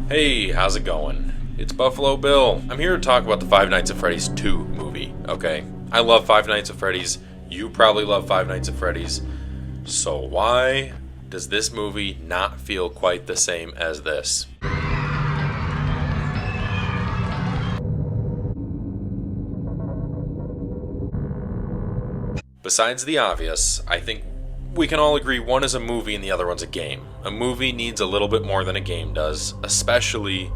Hey, how's it going? It's Buffalo Bill. I'm here to talk about the Five Nights at Freddy's 2 movie, okay? I love Five Nights at Freddy's. You probably love Five Nights at Freddy's. So why does this movie not feel quite the same as this? Besides the obvious, I think we can all agree one is a movie and the other one's a game. A movie needs a little bit more than a game does, especially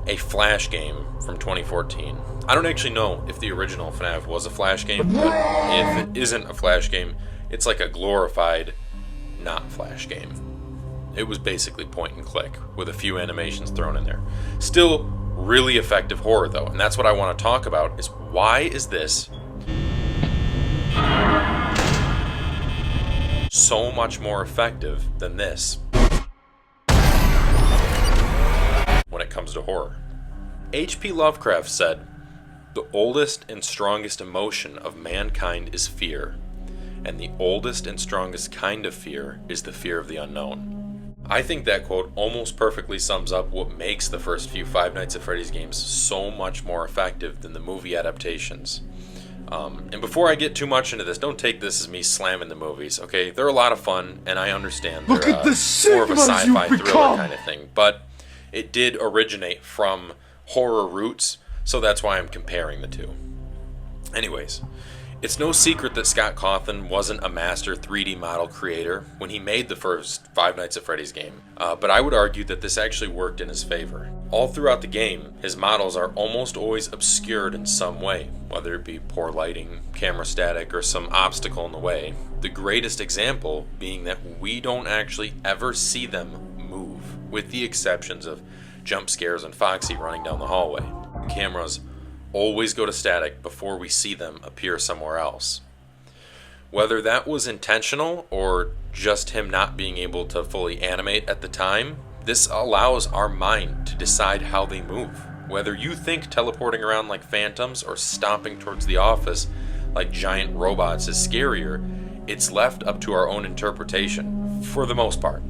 a Flash game from 2014. I don't actually know if the original FNAF was a Flash game, but if it isn't a Flash game, it's like a glorified, not Flash game. It was basically point and click, with a few animations thrown in there. Still, really effective horror though, and that's what I want to talk about, is why is this so much more effective than this when it comes to horror. H.P. Lovecraft said, "The oldest and strongest emotion of mankind is fear, and the oldest and strongest kind of fear is the fear of the unknown." I think that quote almost perfectly sums up what makes the first few Five Nights at Freddy's games so much more effective than the movie adaptations. And before I get too much into this, don't take this as me slamming the movies, okay? They're a lot of fun, and I understand they're more of a sci-fi thriller kind of thing, but it did originate from horror roots, so that's why I'm comparing the two. Anyways, it's no secret that Scott Cawthon wasn't a master 3D model creator when he made the first Five Nights at Freddy's game, but I would argue that this actually worked in his favor. All throughout the game, his models are almost always obscured in some way, whether it be poor lighting, camera static, or some obstacle in the way. The greatest example being that we don't actually ever see them move, with the exceptions of jump scares and Foxy running down the hallway. Cameras always go to static before we see them appear somewhere else. Whether that was intentional or just him not being able to fully animate at the time, this allows our mind to decide how they move. Whether you think teleporting around like phantoms or stomping towards the office like giant robots is scarier, it's left up to our own interpretation, for the most part.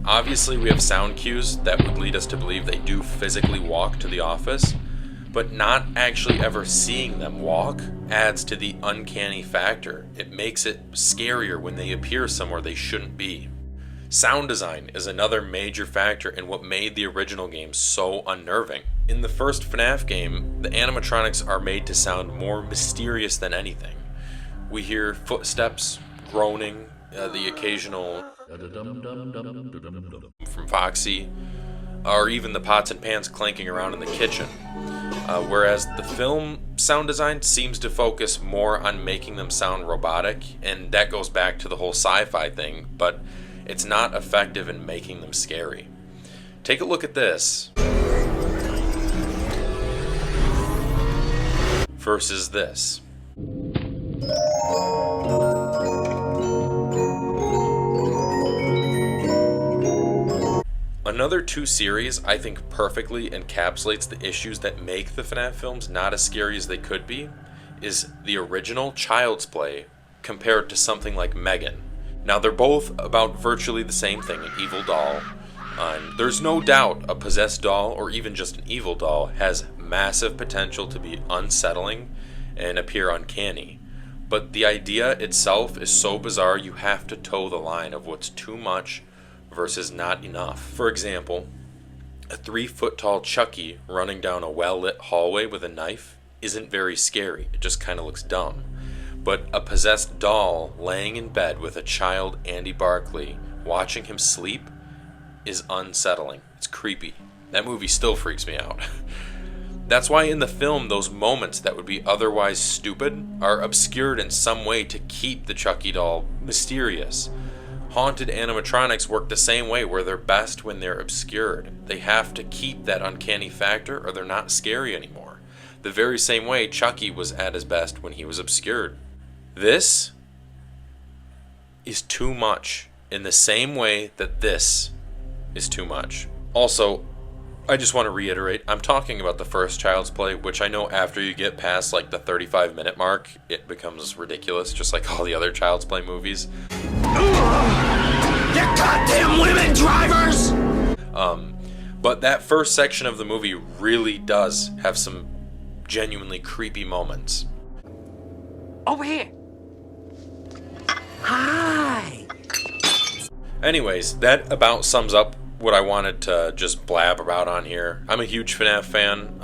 Obviously, we have sound cues that would lead us to believe they do physically walk to the office, but not actually ever seeing them walk adds to the uncanny factor. It makes it scarier when they appear somewhere they shouldn't be. Sound design is another major factor in what made the original game so unnerving. In the first FNAF game, the animatronics are made to sound more mysterious than anything. We hear footsteps, groaning, the occasional from Foxy, or even the pots and pans clanking around in the kitchen. Whereas the film sound design seems to focus more on making them sound robotic, and that goes back to the whole sci-fi thing, but it's not effective in making them scary. Take a look at this versus this. Another two series I think perfectly encapsulates the issues that make the FNAF films not as scary as they could be is the original Child's Play compared to something like Megan. Now they're both about virtually the same thing, an evil doll. There's no doubt a possessed doll or even just an evil doll has massive potential to be unsettling and appear uncanny. But the idea itself is so bizarre you have to toe the line of what's too much versus not enough. For example, a 3-foot-tall Chucky running down a well-lit hallway with a knife isn't very scary, it just kind of looks dumb. But a possessed doll laying in bed with a child, Andy Barkley, watching him sleep is unsettling. It's creepy. That movie still freaks me out. That's why in the film, those moments that would be otherwise stupid are obscured in some way to keep the Chucky doll mysterious. Haunted animatronics work the same way, where they're best when they're obscured. They have to keep that uncanny factor or they're not scary anymore. The very same way Chucky was at his best when he was obscured. This is too much in the same way that this is too much. Also, I just want to reiterate, I'm talking about the first Child's Play, which I know after you get past like the 35-minute mark, it becomes ridiculous, just like all the other Child's Play movies. You goddamn women drivers! But that first section of the movie really does have some genuinely creepy moments. Over here. Hi. Anyways, that about sums up what I wanted to just blab about on here. I'm a huge FNAF fan,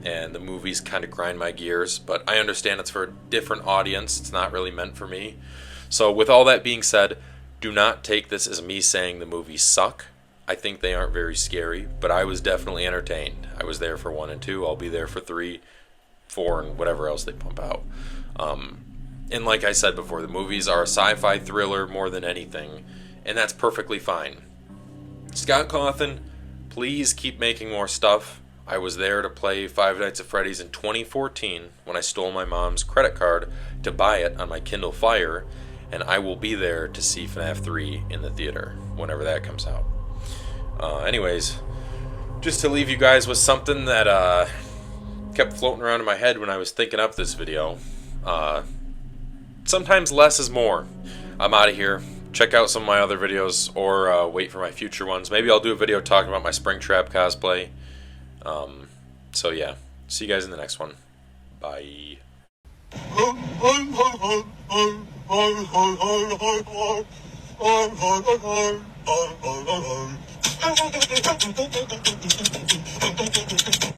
and the movies kind of grind my gears, but I understand it's for a different audience. It's not really meant for me. So with all that being said, do not take this as me saying the movies suck. I think they aren't very scary, but I was definitely entertained. I was there for 1 and 2. I'll be there for 3, 4, and whatever else they pump out. And like I said before, the movies are a sci-fi thriller more than anything, and that's perfectly fine. Scott Cawthon, please keep making more stuff. I was there to play Five Nights at Freddy's in 2014 when I stole my mom's credit card to buy it on my Kindle Fire, and I will be there to see FNAF 3 in the theater whenever that comes out. Anyways, just to leave you guys with something that kept floating around in my head when I was thinking up this video. Sometimes less is more. I'm out of here. Check out some of my other videos, or wait for my future ones. Maybe I'll do a video talking about my Springtrap cosplay. So yeah, see you guys in the next one. Bye.